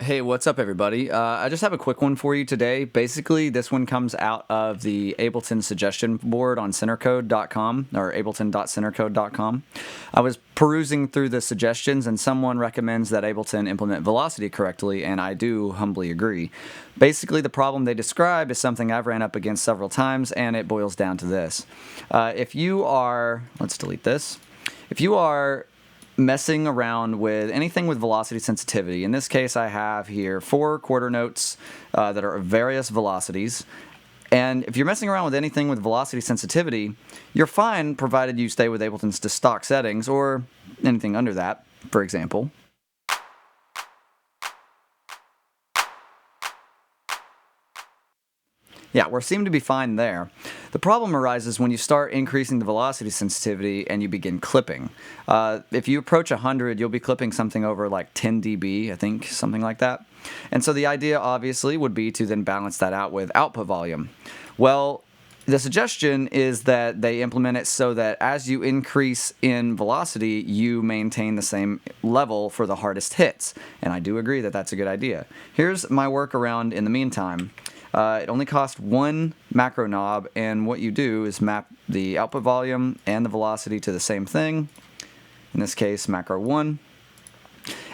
Hey, what's up, everybody? I just have a quick one for you today. Basically, this one comes out of the Ableton suggestion board on centercode.com or ableton.centercode.com. I was perusing through the suggestions, and someone recommends that Ableton implement velocity correctly, and I do humbly agree. Basically, the problem they describe is something I've ran up against several times, and it boils down to this. If you are, let's delete this. If you are messing around with anything with velocity sensitivity. In this case, I have here 4 quarter notes that are of various velocities. And if you're messing around with anything with velocity sensitivity, you're fine provided you stay with Ableton's to stock settings or anything under that, for example. Yeah, we seem to be fine there. The problem arises when you start increasing the velocity sensitivity and you begin clipping. If you approach 100, you'll be clipping something over like 10 dB, I think, something like that. And so the idea, obviously, would be to then balance that out with output volume. Well, the suggestion is that they implement it so that as you increase in velocity, you maintain the same level for the hardest hits. And I do agree that that's a good idea. Here's my workaround in the meantime. It only costs one macro knob, and what you do is map the output volume and the velocity to the same thing. In this case, macro 1.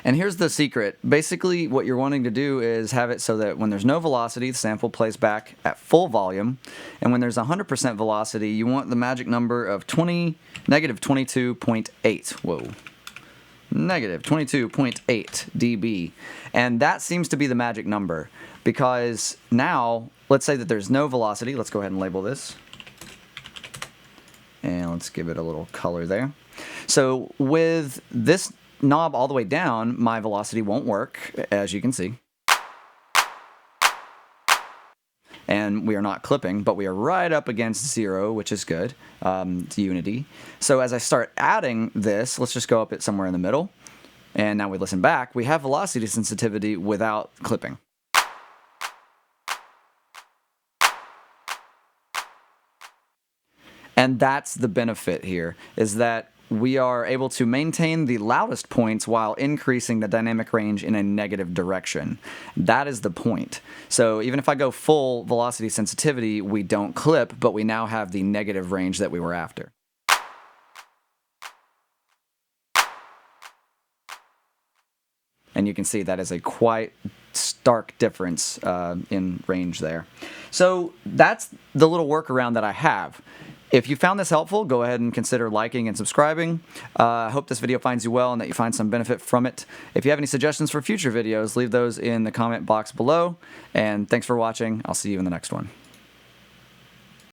And here's the secret. Basically, what you're wanting to do is have it so that when there's no velocity, the sample plays back at full volume. And when there's 100% velocity, you want the magic number of negative 22.8. Whoa. Negative 22.8 dB. And that seems to be the magic number. Because now, let's say that there's no velocity. Let's go ahead and label this. And let's give it a little color there. So with this knob all the way down, my velocity won't work, as you can see. And we are not clipping, but we are right up against 0, which is good. It's unity. So as I start adding this, let's just go up it somewhere in the middle. And now we listen back. We have velocity sensitivity without clipping. And that's the benefit here, is that we are able to maintain the loudest points while increasing the dynamic range in a negative direction. That is the point. So even if I go full velocity sensitivity, we don't clip, but we now have the negative range that we were after. And you can see that is a quite stark difference in range there. So that's the little workaround that I have. If you found this helpful, go ahead and consider liking and subscribing. I hope this video finds you well and that you find some benefit from it. If you have any suggestions for future videos, leave those in the comment box below. And thanks for watching. I'll see you in the next one.